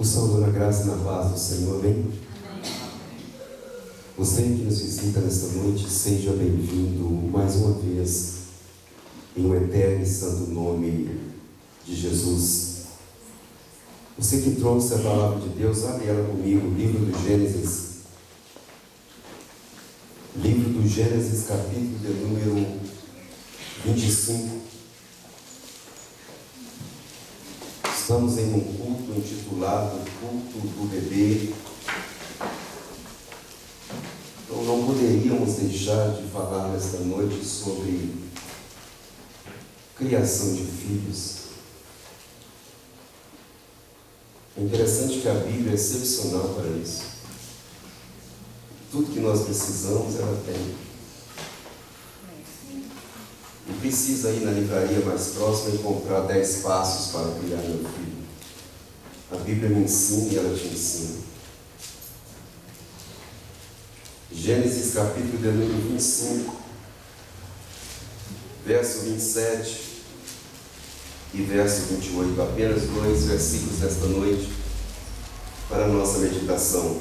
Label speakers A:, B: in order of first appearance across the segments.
A: O saúdo na graça e na paz do Senhor, amém? Você que nos visita nesta noite, seja bem-vindo mais uma vez em um eterno e santo nome de Jesus. Você que trouxe a palavra de Deus, abre ela comigo, livro do Gênesis. Livro do Gênesis, capítulo de número 25. Estamos em um culto intitulado Culto do Bebê. Então não poderíamos deixar de falar nesta noite sobre criação de filhos. É interessante que a Bíblia é excepcional para isso. Tudo que nós precisamos, ela tem. Não precisa ir na livraria mais próxima e comprar 10 passos para criar meu filho. A Bíblia me ensina e ela te ensina. Gênesis capítulo de número 25, verso 27 e verso 28. Apenas 2 versículos desta noite para a nossa meditação.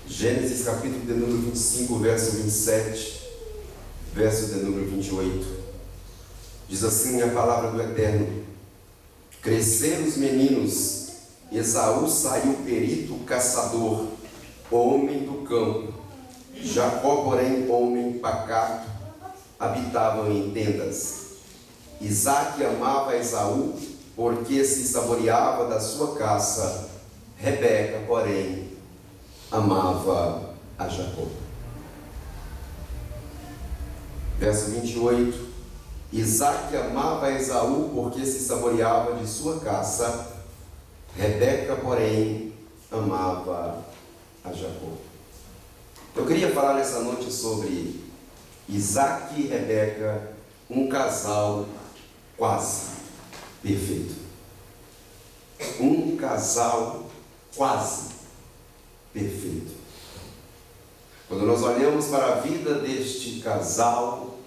A: Gênesis capítulo de número 25, verso 27, verso de número 28. Diz assim a palavra do Eterno: cresceram os meninos, Esaú saiu perito caçador, homem do campo. Jacó, porém, homem pacato, habitavam em tendas. Isaque amava Esaú, porque se saboreava da sua caça. Rebeca, porém, amava a Jacó. Verso 28. Isaque amava Esaú, porque se saboreava de sua caça. Rebeca, porém, amava a Jacó. Eu queria falar nessa noite sobre Isaque e Rebeca, um casal quase perfeito. Um casal quase perfeito. Quando nós olhamos para a vida deste casal,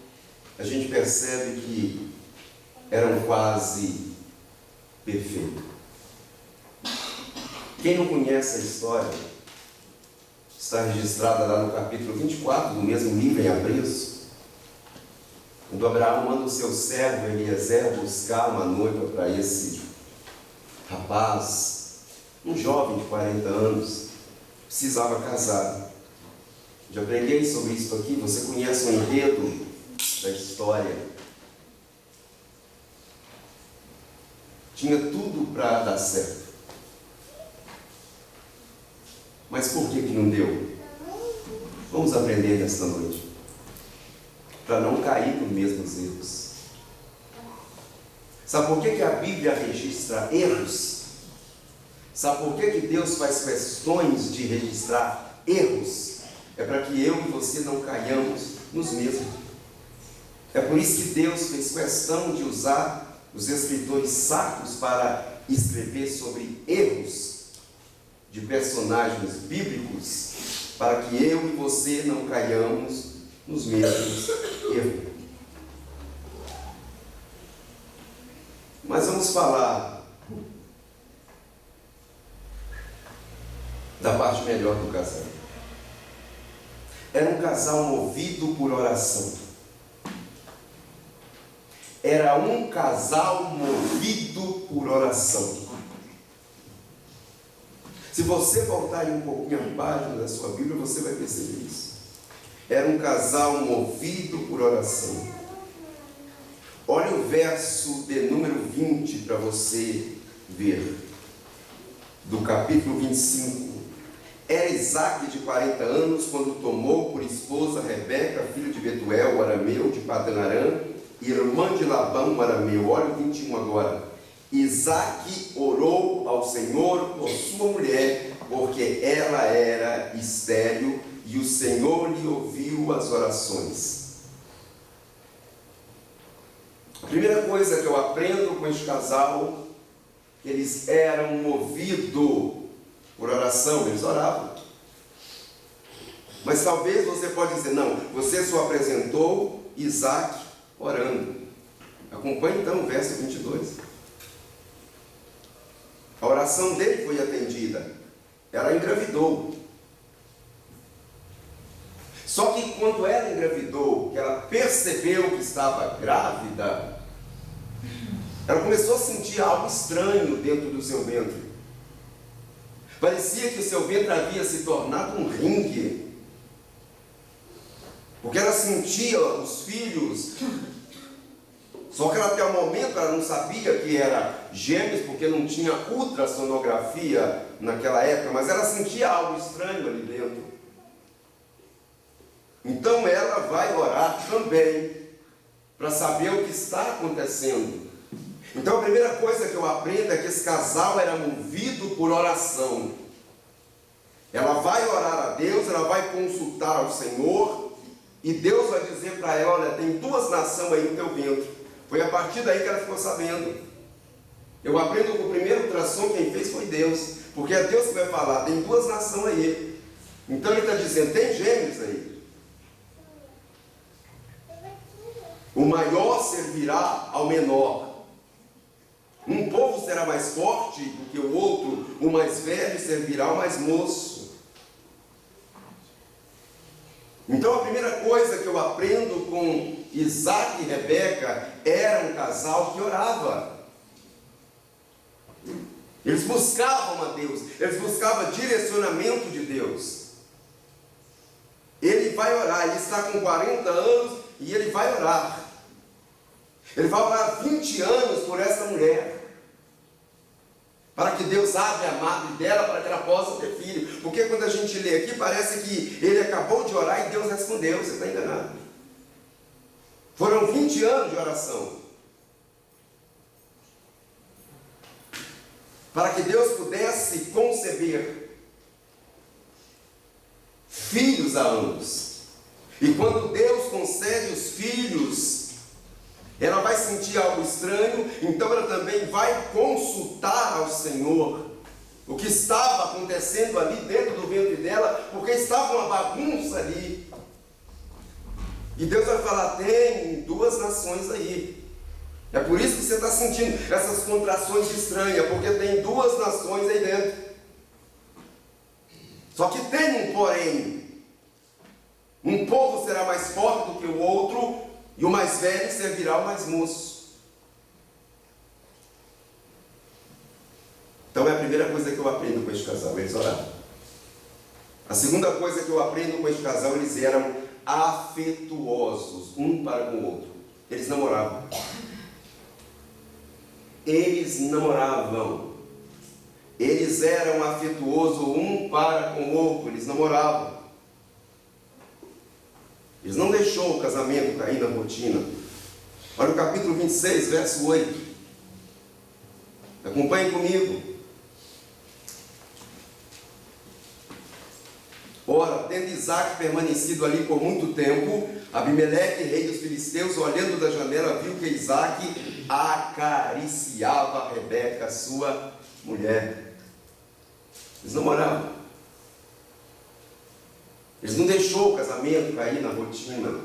A: a gente percebe que eram quase perfeitos. Quem não conhece a história, está registrada lá no capítulo 24 do mesmo livro, em Hebreus, quando Abraão manda o seu servo Eliezer buscar uma noiva para esse rapaz, um jovem de 40 anos, precisava casar. Já preguei sobre isso aqui, você conhece o enredo da história. Tinha tudo para dar certo. Mas por que não deu? Vamos aprender nesta noite, para não cair nos mesmos erros. Sabe por que a Bíblia registra erros? Sabe por que Deus faz questões de registrar erros? É para que eu e você não caiamos nos mesmos. É por isso que Deus fez questão de usar os escritores sacros para escrever sobre erros de personagens bíblicos, para que eu e você não caiamos nos mesmos erros. Mas vamos falar da parte melhor do casal. Era um casal movido por oração. Era um casal movido por oração. Se você voltar aí um pouquinho a página da sua Bíblia, você vai perceber isso. Era um casal movido por oração. Olha o verso de número 20 para você ver. Do capítulo 25. Era Isaque de 40 anos quando tomou por esposa Rebeca, filho de Betuel, o arameu, de Padan-Aram, irmã de Labão, o arameu. Olha o 21 agora. Isaque orou ao Senhor por sua mulher, porque ela era estéril, e o Senhor lhe ouviu as orações. A primeira coisa que eu aprendo com este casal, que eles eram movidos por oração, eles oravam. Mas talvez você pode dizer, não, você só apresentou Isaque orando. Acompanhe então o verso 22. A oração dele foi atendida. Ela engravidou. Só que quando ela engravidou, que ela percebeu que estava grávida, ela começou a sentir algo estranho dentro do seu ventre. Parecia que o seu ventre havia se tornado um ringue. Porque ela sentia os filhos. Só que ela, até o momento ela não sabia que era gêmeos, porque não tinha ultrassonografia naquela época, mas ela sentia algo estranho ali dentro. Então ela vai orar também, para saber o que está acontecendo. Então a primeira coisa que eu aprendo é que esse casal era movido por oração. Ela vai orar a Deus, ela vai consultar ao Senhor, e Deus vai dizer para ela: olha, tem 2 nações aí no teu ventre. Foi a partir daí que ela ficou sabendo. Eu aprendo que o primeiro ultrassom quem fez foi Deus, porque é Deus que vai falar, tem 2 nações aí. Então ele está dizendo, tem gêmeos aí. O maior servirá ao menor. Um povo será mais forte do que o outro, o mais velho servirá ao mais moço. Então a primeira coisa que eu aprendo com Isaac e Rebeca era um casal que orava. Eles buscavam a Deus, eles buscavam direcionamento de Deus. Ele vai orar, ele está com 40 anos e ele vai orar. Ele vai orar 20 anos por essa mulher, para que Deus abra a madre dela, para que ela possa ter filho. Porque quando a gente lê aqui, parece que ele acabou de orar e Deus respondeu. Você está enganado. Foram 20 anos de oração, para que Deus pudesse conceber filhos a ambos. E quando Deus concede os filhos, ela vai sentir algo estranho, então ela também vai consultar ao Senhor o que estava acontecendo ali dentro do ventre dela, porque estava uma bagunça ali. E Deus vai falar: tem 2 nações aí. É por isso que você está sentindo essas contrações estranhas, porque tem 2 nações aí dentro. Só que tem um porém. Um povo será mais forte do que o outro, e o mais velho servirá ao mais moço. Então é a primeira coisa que eu aprendo com este casal, eles oraram. A segunda coisa que eu aprendo com este casal, eles eram afetuosos um para com o outro. Eles namoravam. Eles namoravam. Eles eram afetuosos um para com o outro. Eles namoravam. Eles não deixou o casamento cair na rotina. Olha o capítulo 26, verso 8. Acompanhe comigo. Ora, tendo Isaac permanecido ali por muito tempo, Abimeleque, rei dos filisteus, olhando da janela, viu que Isaac acariciava Rebeca, sua mulher. Eles namoravam. Eles não deixou o casamento cair na rotina.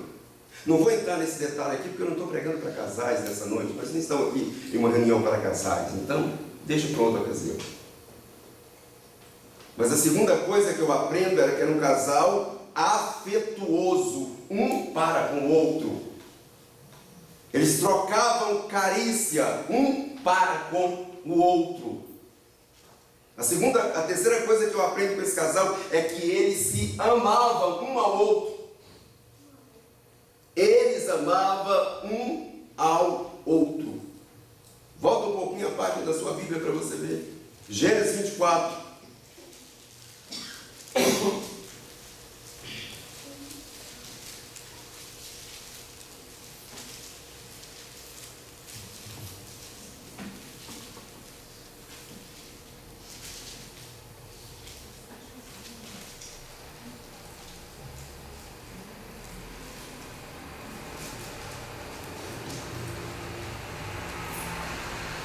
A: Não vou entrar nesse detalhe aqui, porque eu não estou pregando para casais nessa noite. Nós não estamos aqui em uma reunião para casais. Então, deixa para outra ocasião. Mas a segunda coisa que eu aprendo era que era um casal afetuoso, um para com o outro. Eles trocavam carícia, um para com o outro. A terceira coisa que eu aprendo com esse casal é que eles se amavam um ao outro. Eles amavam um ao outro. Volta um pouquinho a página da sua Bíblia para você ver. Gênesis 24.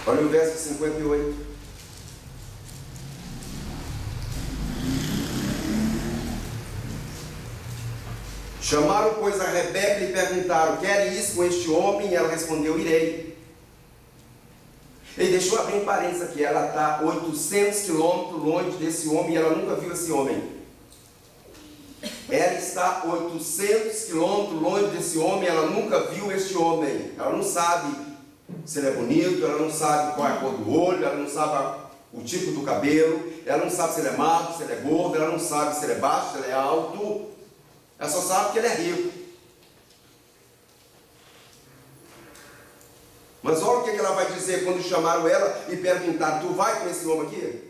A: Olha o verso 58. Chamaram, pois, a Rebeca e lhe perguntaram: quer ir com este homem? E ela respondeu: irei. E deixa eu abrir um parênteses aqui, ela está 800 quilômetros longe desse homem e ela nunca viu esse homem. Ela está 800 quilômetros longe desse homem, ela nunca viu este homem. Ela não sabe se ele é bonito, ela não sabe qual é a cor do olho, ela não sabe o tipo do cabelo, ela não sabe se ele é magro, se ele é gordo, ela não sabe se ele é baixo, se ele é alto. Ela só sabe que ele é rico. Mas olha o que ela vai dizer quando chamaram ela e perguntaram: tu vai com esse homem aqui?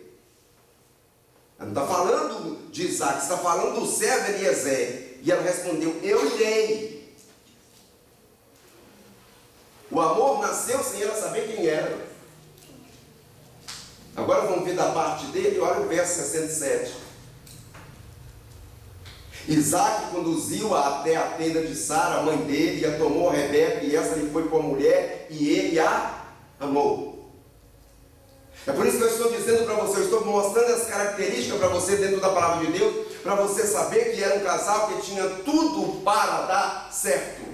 A: Ela não está falando de Isaac, está falando do servo Eliezer. E ela respondeu: eu irei. O amor nasceu sem ela saber quem era. Agora vamos ver da parte dele, olha o verso 67. Isaac conduziu-a até a tenda de Sara, a mãe dele, e a tomou a Rebeca, e essa lhe foi por mulher, e ele a amou. É por isso que eu estou dizendo para você, eu estou mostrando as características para você dentro da palavra de Deus, para você saber que era um casal que tinha tudo para dar certo.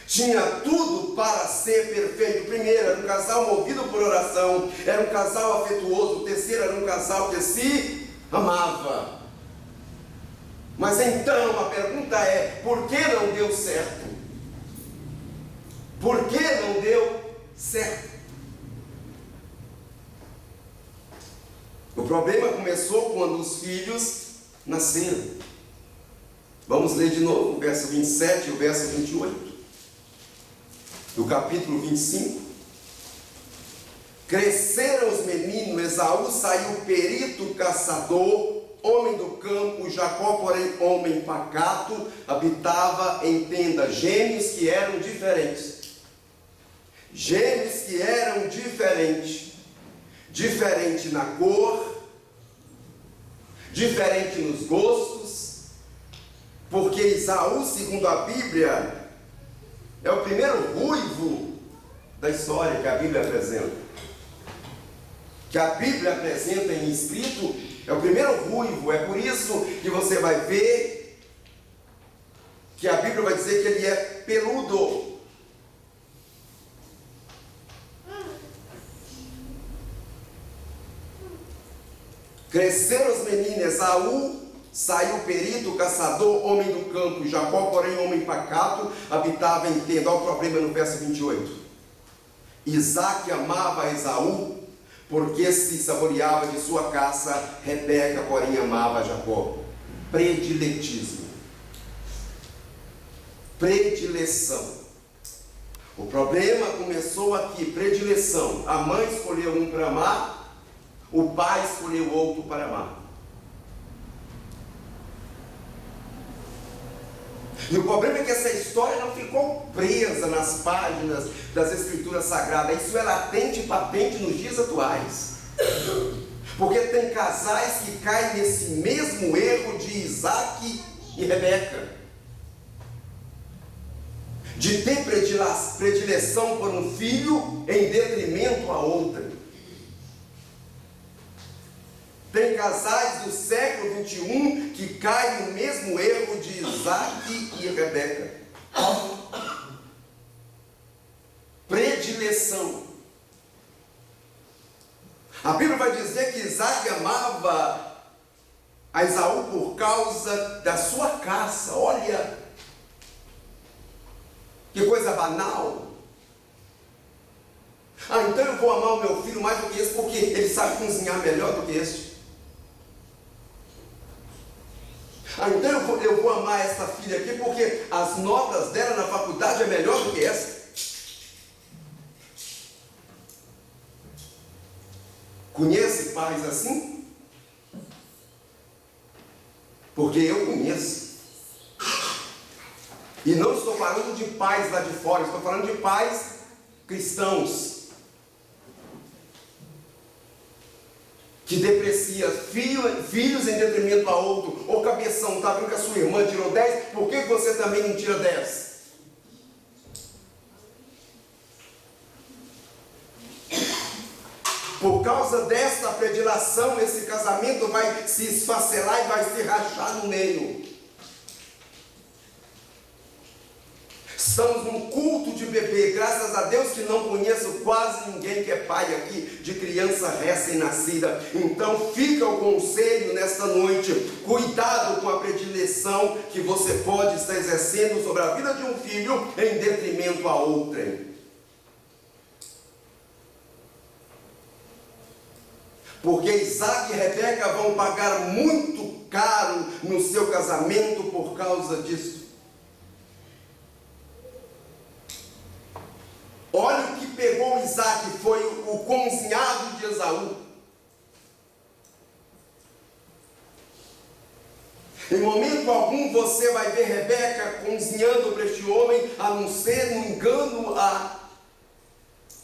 A: Tinha tudo para ser perfeito. Primeiro, era um casal movido por oração, era um casal afetuoso. O terceiro, era um casal que se amava. Mas então a pergunta é: por que não deu certo? Por que não deu certo? O problema começou quando os filhos nasceram. Vamos ler de novo o verso 27 e o verso 28. Do capítulo 25. Cresceram os meninos, Esaú saiu perito caçador, homem do campo, Jacó, porém, homem pacato, habitava em tenda. Gêmeos que eram diferentes. Gêmeos que eram diferentes. Diferente na cor, diferente nos gostos, porque Esaú, segundo a Bíblia, é o primeiro ruivo da história que a Bíblia apresenta. Que a Bíblia apresenta em escrito, é o primeiro ruivo. É por isso que você vai ver que a Bíblia vai dizer que ele é peludo. Cresceram os meninos, Esaú saiu perito, caçador, homem do campo. Jacó, porém, homem pacato, habitava em tenda. Olha o problema no verso 28. Isaac amava Esaú, porque se saboreava de sua caça. Rebeca, porém, amava Jacó. Prediletismo. Predileção. O problema começou aqui, predileção. A mãe escolheu um para amar, o pai escolheu outro para amar. E o problema é que essa história não ficou presa nas páginas das Escrituras Sagradas. Isso é latente e patente nos dias atuais. Porque tem casais que caem nesse mesmo erro de Isaac e Rebeca. De ter predileção por um filho em detrimento a outra. Tem casais do século XXI que caem no mesmo erro de Isaac e Rebeca. Predileção. A Bíblia vai dizer que Isaac amava a Esaú por causa da sua caça. Olha, que coisa banal. Então eu vou amar o meu filho mais do que esse, porque ele sabe cozinhar melhor do que este. Então eu vou amar essa filha aqui porque as notas dela na faculdade é melhor do que essa. Conhece pais assim? Porque eu conheço. E não estou falando de pais lá de fora, estou falando de pais cristãos. Que deprecia filhos em detrimento a outro. Ô cabeção, está vendo que a sua irmã tirou 10? Por que você também não tira 10? Por causa desta predileção, esse casamento vai se esfacelar e vai se rachar no meio. Estamos num culto de bebê, graças a Deus que não conheço quase ninguém que é pai aqui de criança recém-nascida. Então fica o conselho nesta noite, cuidado com a predileção que você pode estar exercendo sobre a vida de um filho em detrimento a outrem. Porque Isaac e Rebeca vão pagar muito caro no seu casamento por causa disso. Olha o que pegou Isaac, foi o conzinhado de Esaú. Em momento algum você vai ver Rebeca conzinhando para este homem, a não ser no engano,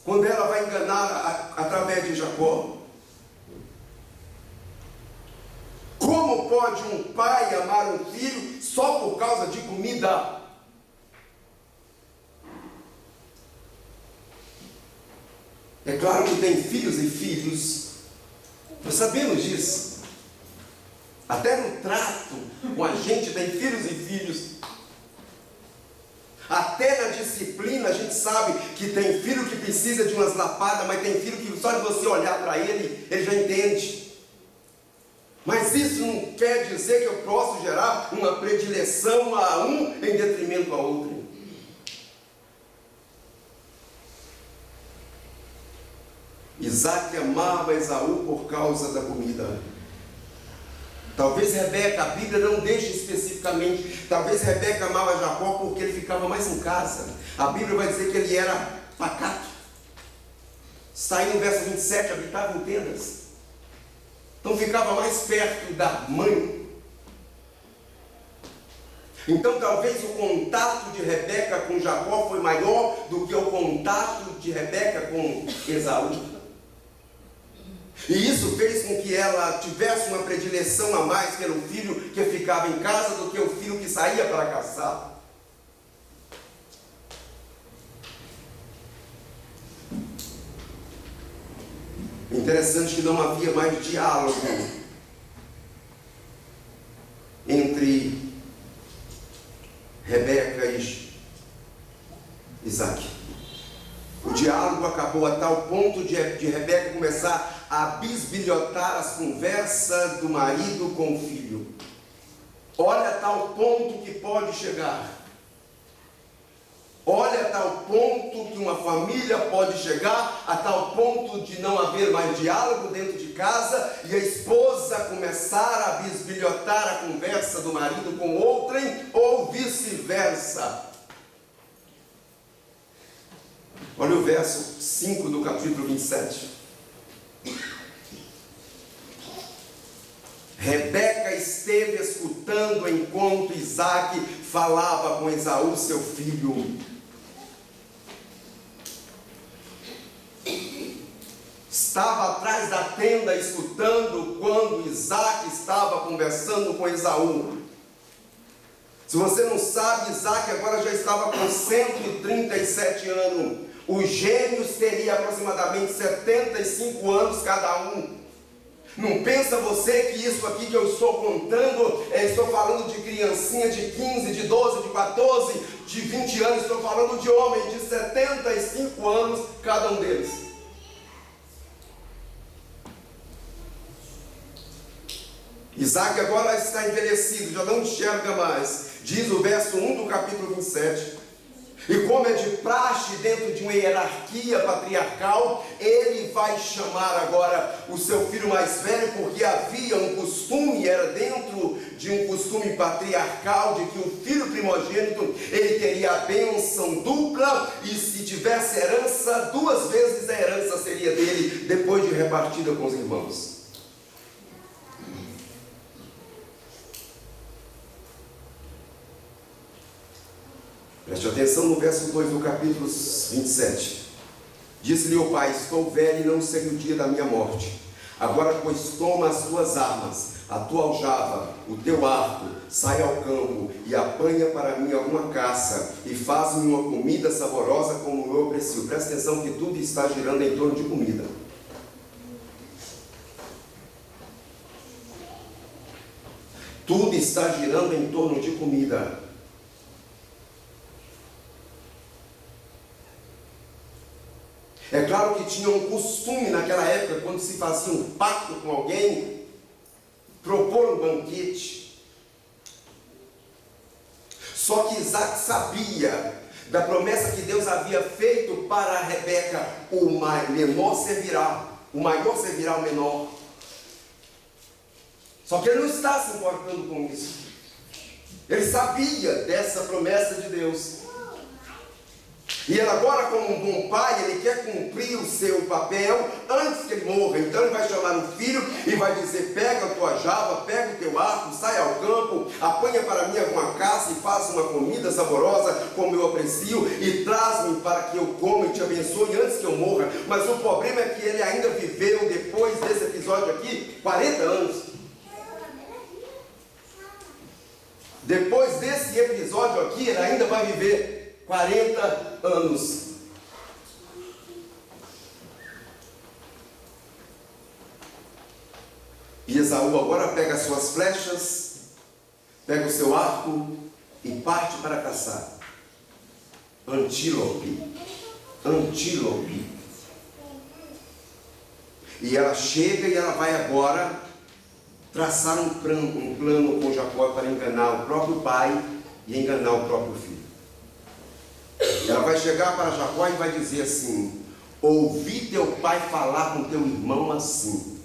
A: quando ela vai enganar através de Jacó. Como pode um pai amar um filho só por causa de comida? É claro que tem filhos e filhos, nós sabemos disso. Até no trato com a gente tem filhos e filhos. Até na disciplina a gente sabe que tem filho que precisa de umas lapadas, mas tem filho que só de você olhar para ele, ele já entende. Mas isso não quer dizer que eu posso gerar uma predileção a um em detrimento a outro. Isaac amava Esaú por causa da comida. Talvez Rebeca, a Bíblia não deixa especificamente, talvez Rebeca amava Jacó porque ele ficava mais em casa. A Bíblia vai dizer que ele era pacato. Está aí no verso 27, habitava em tendas. Então ficava mais perto da mãe. Então talvez o contato de Rebeca com Jacó foi maior do que o contato de Rebeca com Esaú. E isso fez com que ela tivesse uma predileção a mais pelo filho que ficava em casa do que o filho que saía para caçar. Interessante que não havia mais diálogo entre Rebeca e Isaac. O diálogo acabou a tal ponto de Rebeca começar a bisbilhotar as conversas do marido com o filho. Olha a tal ponto que pode chegar. Olha a tal ponto que uma família pode chegar, a tal ponto de não haver mais diálogo dentro de casa e a esposa começar a bisbilhotar a conversa do marido com outrem ou vice-versa. Olha o verso 5 do capítulo 27. Rebeca esteve escutando enquanto Isaac falava com Esaú, seu filho. Estava atrás da tenda escutando quando Isaac estava conversando com Esaú. Se você não sabe, Isaac agora já estava com 137 anos. Os gêmeos teriam aproximadamente 75 anos cada um. Não pensa você que isso aqui que eu estou contando, estou falando de criancinha de 15, de 12, de 14, de 20 anos. Estou falando de homens de 75 anos cada um deles. Isaac agora está envelhecido, já não enxerga mais. Diz o verso 1 do capítulo 27. E como é de praxe dentro de uma hierarquia patriarcal, ele vai chamar agora o seu filho mais velho, porque havia um costume, era dentro de um costume patriarcal, de que o filho primogênito, ele teria a bênção dupla, e se tivesse herança, 2 vezes a herança seria dele, depois de repartida com os irmãos. Preste atenção no verso 2 do capítulo 27. Disse-lhe o pai: estou velho e não sei o dia da minha morte. Agora, pois, toma as tuas armas, a tua aljava, o teu arco, sai ao campo e apanha para mim alguma caça e faz-me uma comida saborosa como eu aprecio. Presta atenção que tudo está girando em torno de comida. Tudo está girando em torno de comida. tinha um costume naquela época, quando se fazia um pacto com alguém, propor um banquete. Só que Isaac sabia da promessa que Deus havia feito para Rebeca: o menor servirá, o maior servirá ao menor. Só que ele não está se importando com isso. Ele sabia dessa promessa de Deus. E ele agora, como um bom pai, ele quer cumprir o seu papel antes que ele morra. Então ele vai chamar o filho e vai dizer: pega a tua java, pega o teu arco, sai ao campo, apanha para mim alguma caça e faça uma comida saborosa como eu aprecio, e traz-me para que eu coma e te abençoe antes que eu morra. Mas o problema é que ele ainda viveu, depois desse episódio aqui, 40 anos. Depois desse episódio aqui, ele ainda vai viver 40 anos. E Esaú agora pega as suas flechas, pega o seu arco e parte para caçar. Antílope. E ela chega e ela vai agora traçar um plano com Jacó para enganar o próprio pai e enganar o próprio filho. Ela vai chegar para Jacó e vai dizer assim: ouvi teu pai falar com teu irmão assim.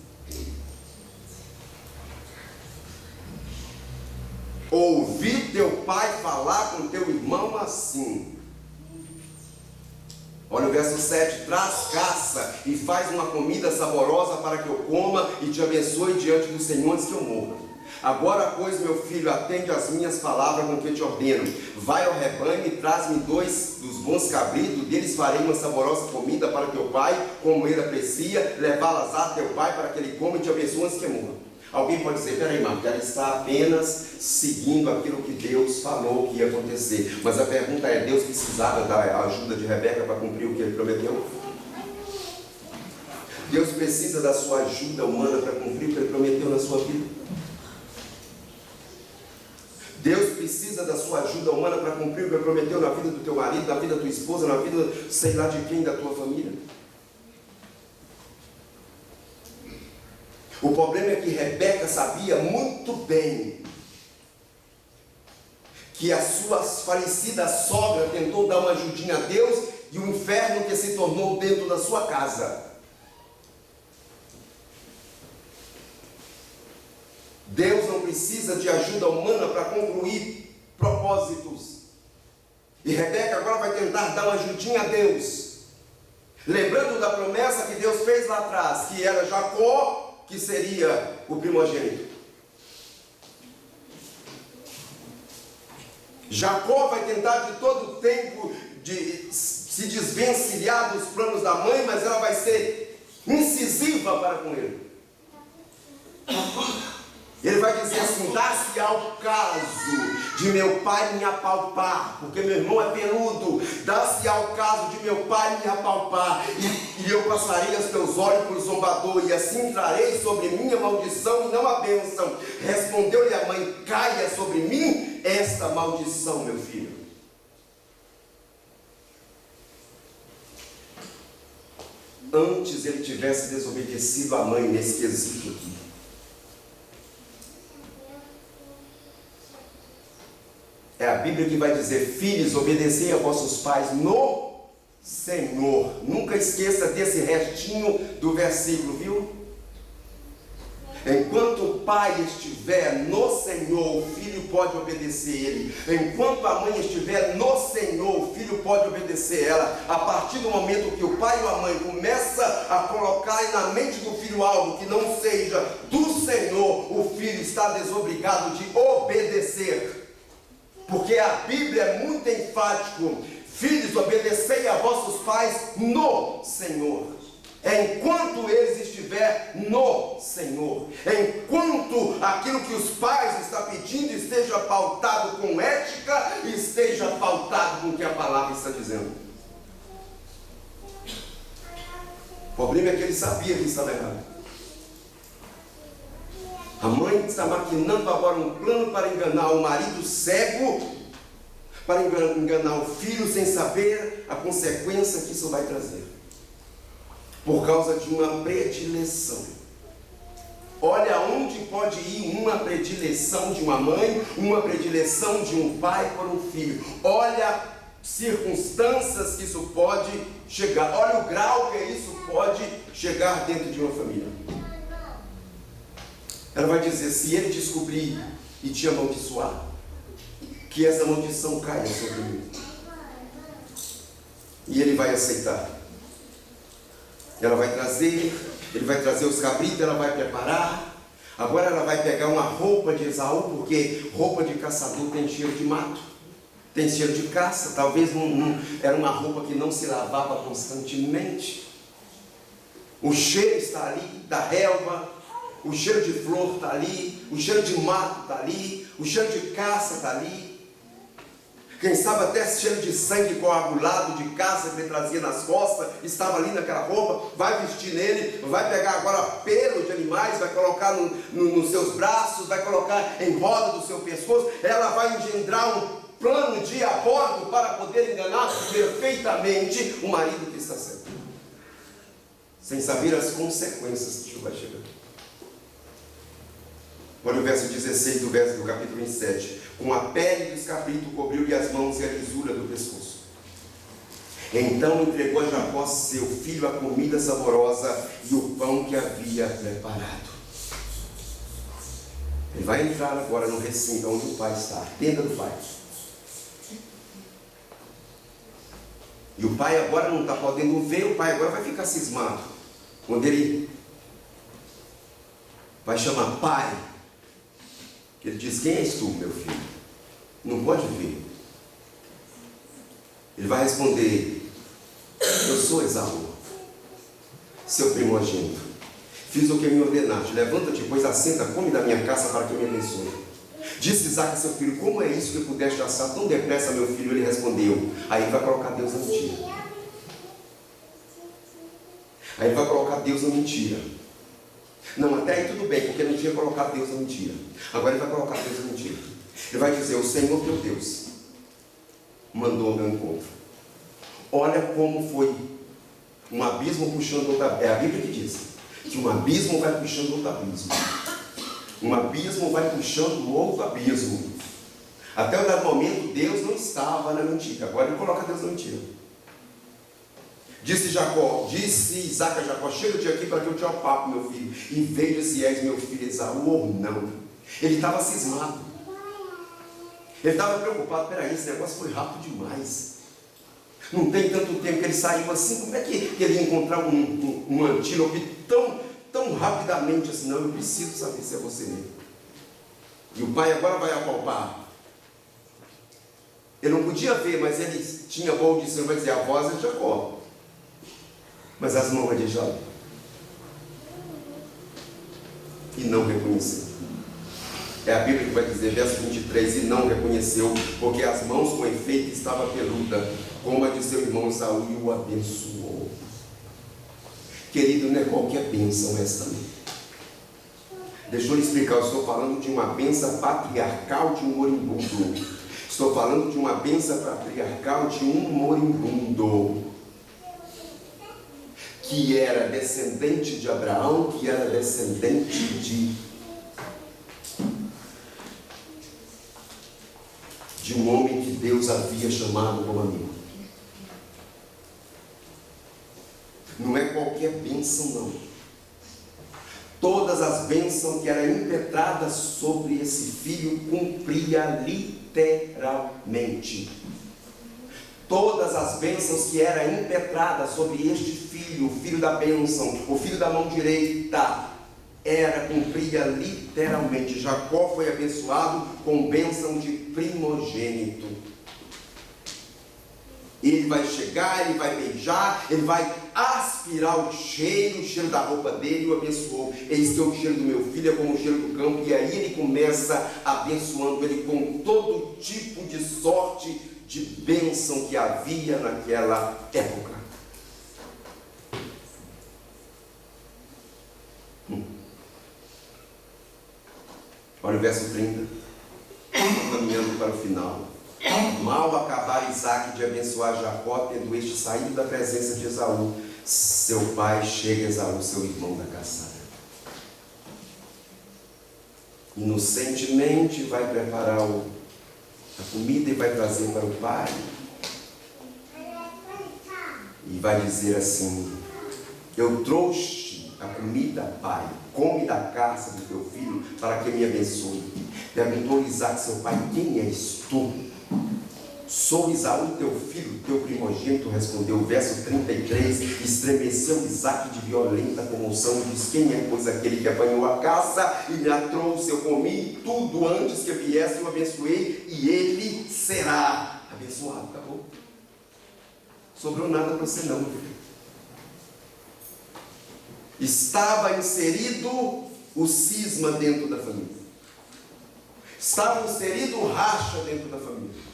A: Ouvi teu pai falar com teu irmão assim. Olha o verso 7: traz caça e faz uma comida saborosa para que eu coma e te abençoe diante do Senhor antes que eu morra. Agora, pois, meu filho, atende às minhas palavras com que te ordeno. Vai ao rebanho e traz-me 2 dos bons cabritos, deles farei uma saborosa comida para teu pai, como ele aprecia, levá-las a teu pai para que ele coma e te abençoe antes que eu morra. Alguém pode dizer: peraí, irmão, ela está apenas seguindo aquilo que Deus falou que ia acontecer. Mas a pergunta é: Deus precisava da ajuda de Rebeca para cumprir o que ele prometeu? Deus precisa da sua ajuda humana para cumprir o que ele prometeu na sua vida? Deus precisa da sua ajuda humana para cumprir o que ele prometeu na vida do teu marido, na vida da tua esposa, na vida sei lá de quem, da tua família? O problema é que Rebeca sabia muito bem que a sua falecida sogra tentou dar uma ajudinha a Deus e o inferno que se tornou dentro da sua casa. Deus não precisa de ajuda humana para concluir propósitos. E Rebeca agora vai tentar dar uma ajudinha a Deus, lembrando da promessa que Deus fez lá atrás, que era Jacó que seria o primogênito. Jacó vai tentar de todo o tempo de se desvencilhar dos planos da mãe, mas ela vai ser incisiva para com ele. Ele vai dizer assim: dá-se ao caso de meu pai me apalpar, porque meu irmão é peludo. Dá-se ao caso de meu pai me apalpar, e eu passarei os teus olhos por zombador, e assim trarei sobre mim a maldição e não a bênção. Respondeu-lhe a mãe: caia sobre mim esta maldição, meu filho. Antes ele tivesse desobedecido à mãe nesse quesito aqui. É a Bíblia que vai dizer: filhos, obedecei a vossos pais no Senhor. Nunca esqueça desse restinho do versículo, viu? Enquanto o pai estiver no Senhor, o filho pode obedecer ele. Enquanto a mãe estiver no Senhor, o filho pode obedecer ela. A partir do momento que o pai ou a mãe começa a colocar na mente do filho algo que não seja do Senhor, o filho está desobrigado de obedecer. Porque a Bíblia é muito enfático: filhos, obedecei a vossos pais no Senhor. Enquanto eles estiver no Senhor, enquanto aquilo que os pais estão pedindo esteja pautado com ética e esteja pautado com o que a palavra está dizendo. O problema é que ele sabia que estava errado. A mãe está maquinando agora um plano para enganar o marido cego, para enganar o filho sem saber a consequência que isso vai trazer. por causa de uma predileção. Olha aonde pode ir uma predileção de uma mãe, uma predileção de um pai por um filho. Olha circunstâncias que isso pode chegar. Olha o grau que isso pode chegar dentro de uma família. Ela vai dizer, se ele descobrir e te amaldiçoar, que essa maldição caia sobre mim. E ele vai aceitar. Ela vai trazer, ele vai trazer os cabritos, ela vai preparar. Agora ela vai pegar uma roupa de Esaú, porque roupa de caçador tem cheiro de mato, tem cheiro de caça. Talvez era uma roupa que não se lavava constantemente. O cheiro está ali da relva, o cheiro de flor está ali, o cheiro de mato está ali, o cheiro de caça está ali. Quem sabe até cheiro de sangue coagulado de caça que ele trazia nas costas, estava ali naquela roupa. Vai vestir nele, vai pegar agora pelo de animais, vai colocar nos seus braços, vai colocar em roda do seu pescoço. Ela vai engendrar um plano diabólico para poder enganar perfeitamente o marido que está certo, sem saber as consequências que vai chegar. Olha o verso 16 do capítulo 27. Com a pele dos cabritos cobriu-lhe as mãos e a lisura do pescoço. Então entregou a Jacó seu filho a comida saborosa e o pão que havia preparado. Ele vai entrar agora no recinto onde o pai está, a tenda do pai. E o pai agora não está podendo ver, o pai agora vai ficar cismado. Quando ele vai chamar pai, ele diz, quem és tu, meu filho? Não pode ver. Ele vai responder, eu sou Esaú, seu primogênito. Fiz o que me ordenaste, levanta-te, pois assenta, come da minha caça para que me abençoe. Disse Isaque a seu filho, como é isso que pudeste assar tão depressa, meu filho? Ele respondeu, aí ele vai colocar Deus na mentira. Aí ele vai colocar Deus na mentira. Não, até aí tudo bem, porque não tinha colocado Deus na mentira. Agora ele vai colocar Deus na mentira. Ele vai dizer, o Senhor teu Deus mandou ao meu encontro. Olha como foi um abismo puxando outro abismo. É a Bíblia que diz que um abismo vai puxando outro abismo. Um abismo vai puxando outro abismo. Até o dado momento Deus não estava na mentira. Agora ele coloca Deus na mentira. Disse Isaque a Jacó, chega-te aqui para que eu te papo, meu filho, e veja se és meu filho Esaú ou não. Ele estava cismado. Ele estava preocupado, peraí, esse negócio foi rápido demais. Não tem tanto tempo que ele saiu assim, como é que ele ia encontrar um antílope tão rapidamente assim? Não, eu preciso saber se é você mesmo. E o pai agora vai apalpar. Ele não podia ver, mas ele tinha boa audição, vai dizer, a voz é de Jacó. Mas as mãos é de Esaú. E não reconheceu. É a Bíblia que vai dizer, verso 23, e não reconheceu, porque as mãos com efeito estava peluda, como a de seu irmão Esaú, e o abençoou. Querido, não é qualquer bênção esta não. Deixa eu lhe explicar, eu estou falando de uma bênção patriarcal de um moribundo. Estou falando de uma bênção patriarcal de um moribundo, que era descendente de Abraão, que era descendente de um homem que Deus havia chamado como amigo. Não é qualquer bênção, não. Todas as bênçãos que eram impetradas sobre esse filho cumpria literalmente. Todas as bênçãos que eram impetradas sobre este filho, o filho da bênção, o filho da mão direita, cumpria literalmente. Jacó foi abençoado com bênção de primogênito. Ele vai chegar, ele vai beijar, ele vai aspirar o cheiro da roupa dele, e o abençoou. Eis que o cheiro do meu filho é como o cheiro do campo. E aí ele começa abençoando ele com todo tipo de sorte de bênção que havia naquela época. Olha o verso 30, caminhando para o final. Mal acabara Isaque de abençoar Jacó, tendo este saído da presença de Esaú, seu pai chega a Esaú, seu irmão da caçada. Inocentemente vai preparar a comida e vai trazer para o pai. E vai dizer assim: eu trouxe a comida, pai, come da caça do teu filho, para que me abençoe. Perguntou Isaac, seu pai: quem és tu? Sou Esaú, teu filho, teu primogênito, respondeu. Verso 33, estremeceu Isaac de violenta comoção e disse: quem é, pois, aquele que apanhou a caça e me a trouxe? Eu comi tudo antes que viesse, eu abençoei, e ele será abençoado. Acabou. Sobrou nada para você não, meu filho. Estava inserido o cisma dentro da família. Estava inserido o racha dentro da família.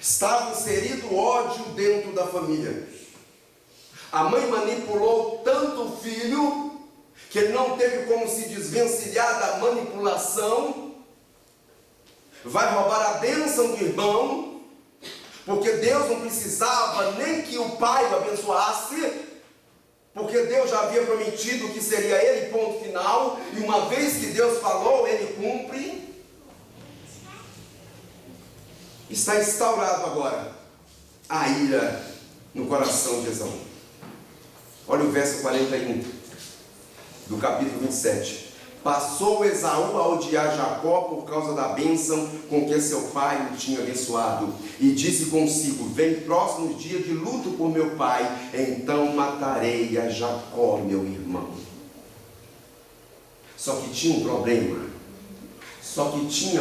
A: Estava inserido o ódio dentro da família. A mãe manipulou tanto o filho que ele não teve como se desvencilhar da manipulação. Vai roubar a bênção do irmão, porque Deus não precisava nem que o pai o abençoasse, porque Deus já havia prometido que seria ele, ponto final, e uma vez que Deus falou, ele cumpre. Está instaurado agora a ira no coração de Esaú. Olha o verso 41 do capítulo 27. Passou Esaú a odiar Jacó por causa da bênção com que seu pai o tinha abençoado, e disse consigo: vem próximos dias de luto por meu pai, então matarei a Jacó, meu irmão. Só que tinha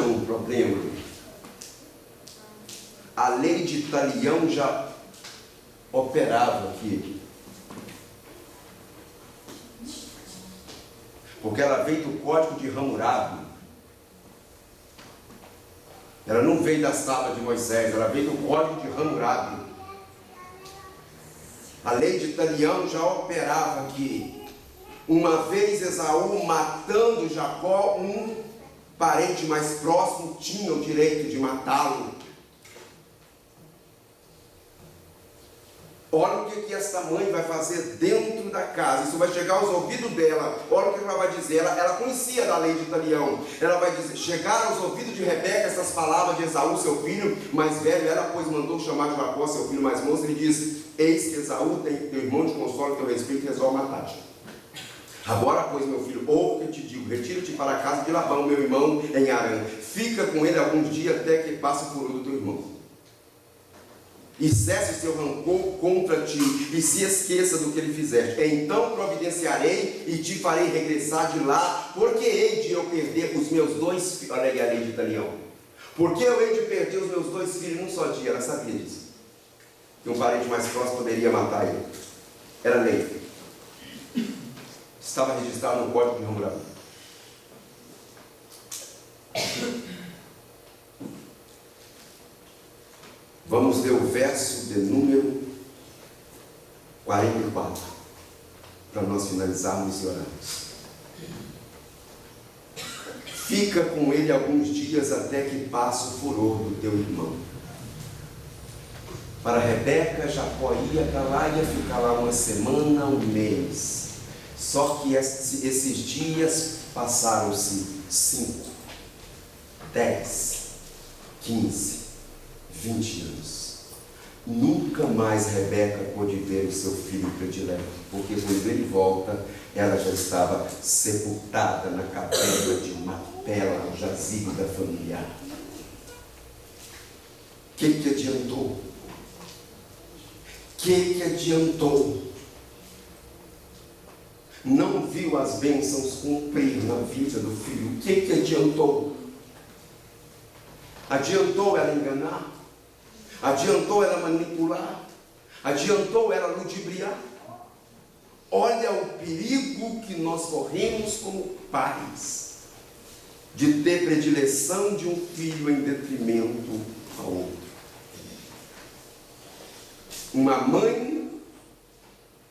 A: um problema. A lei de talião já operava aqui. Porque ela veio do código de Hammurabi. Ela não veio das tábuas de Moisés, ela veio do código de Hammurabi. A lei de talião já operava aqui. Uma vez Esaú matando Jacó, um parente mais próximo tinha o direito de matá-lo. Olha o que esta mãe vai fazer dentro da casa. Isso vai chegar aos ouvidos dela. Olha o que ela vai dizer. Ela conhecia da lei de talião. Ela vai dizer: chegaram aos ouvidos de Rebeca essas palavras de Esaú, seu filho mais velho. Ela, pois, mandou chamar Jacó, seu filho mais moço. Ele diz: eis que Esaú tem teu irmão de consolo, teu respeito, e resolve matar-te. Agora, pois, meu filho, ouve o que eu te digo: retira-te para a casa de Labão, meu irmão, em Harã. Fica com ele alguns dias até que passe o furor do teu irmão. E cesse o seu rancor contra ti, e se esqueça do que ele fizeste. Então providenciarei e te farei regressar de lá, porque hei de eu perder os meus dois filhos. Olha aí a lei de Italião. Porque eu hei de perder os meus dois filhos num só dia. Ela sabia disso. Que um parente mais próximo poderia matar ele. Era lei. Estava registrado no código de Hammurabi. Vamos ler o verso de número 44, para nós finalizarmos e orarmos. Fica com ele alguns dias até que passe o furor do teu irmão. Para Rebeca, Jacó ia para lá, ia ficar lá uma semana, um mês. Só que esses dias passaram-se 5, 10, 15, 20 anos. Nunca mais Rebeca pôde ver o seu filho predileto, porque quando ele volta, ela já estava sepultada na capela de Macpela, o jazigo da família. O que adiantou? O que adiantou? Não viu as bênçãos cumprir na vida do filho. O que adiantou? Adiantou ela enganar? Adiantou ela manipular? Adiantou ela ludibriar? Olha o perigo que nós corremos como pais, de ter predileção de um filho em detrimento ao outro. Uma mãe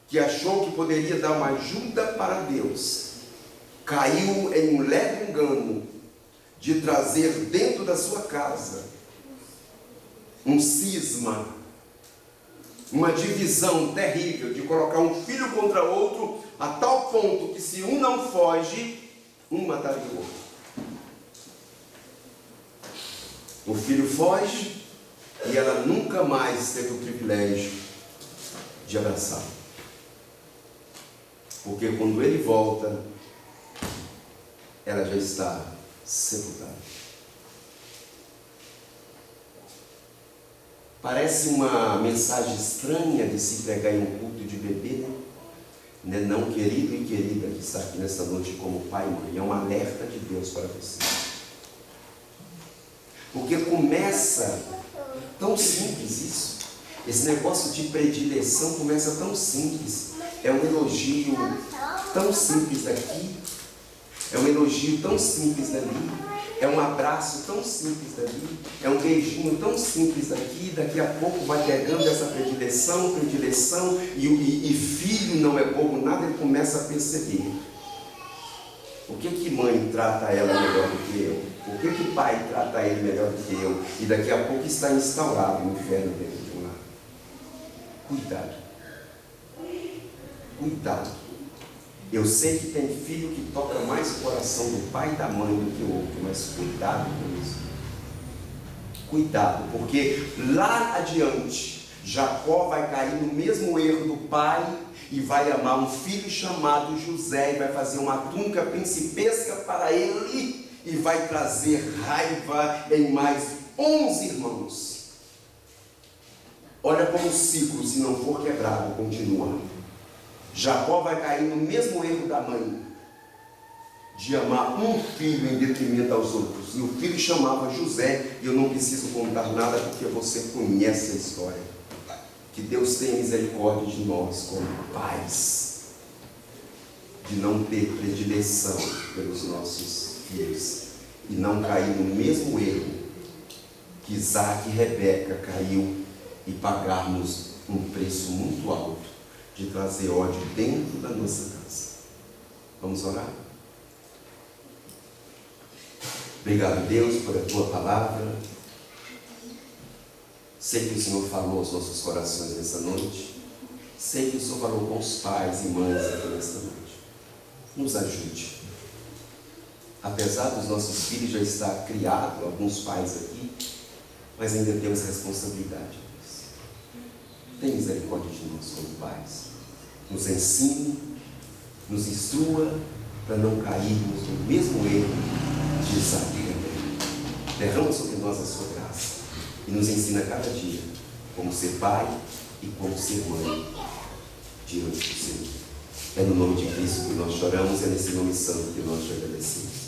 A: que achou que poderia dar uma ajuda para Deus, caiu em um leve engano de trazer dentro da sua casa um cisma uma divisão terrível de colocar um filho contra outro, a tal ponto que se um não foge, um mataria o outro. O filho foge e ela nunca mais teve o privilégio de abraçá-lo. Porque quando ele volta, ela já está sepultada. Parece uma mensagem estranha de se pregar em um culto de bebê, né? Não, querido e querida que está aqui nesta noite como pai e mãe, é um alerta de Deus para você. Porque começa tão simples isso. Esse negócio de predileção começa tão simples. É um elogio tão simples daqui, é um elogio tão simples dali, é um abraço tão simples dali, é um beijinho tão simples daqui. Daqui a pouco vai pegando essa predileção, e filho não é bobo nada, ele começa a perceber. Por que mãe trata ela melhor do que eu? Por que pai trata ele melhor do que eu? E daqui a pouco está instaurado o inferno dentro de um lar. Cuidado. Cuidado. Eu sei que tem filho que toca mais o coração do pai e da mãe do que o outro, mas cuidado com isso. Cuidado, porque lá adiante, Jacó vai cair no mesmo erro do pai e vai amar um filho chamado José e vai fazer uma túnica principesca para ele e vai trazer raiva em mais 11 irmãos. Olha como o ciclo, se não for quebrado, continua. Jacó vai cair no mesmo erro da mãe, de amar um filho em detrimento aos outros. E o filho chamava José, e eu não preciso contar nada porque você conhece a história. Que Deus tenha misericórdia de nós como pais, de não ter predileção pelos nossos filhos e não cair no mesmo erro que Isaac e Rebeca caiu e pagarmos um preço muito alto de trazer ódio dentro da nossa casa. Vamos orar? Obrigado, Deus, por a tua palavra. Sei que o Senhor falou aos nossos corações nessa noite. Sei que o Senhor falou com os pais e mães aqui nesta noite. Nos ajude. Apesar dos nossos filhos já estar criados, alguns pais aqui, mas ainda temos responsabilidade. Tem misericórdia de nós como pais. Nos ensine, nos instrua para não cairmos no mesmo erro de Isaac e Rebeca. Derrama sobre nós a sua graça e nos ensina cada dia como ser pai e como ser mãe diante do Senhor. É no nome de Cristo que nós choramos, é nesse nome santo que nós te agradecemos.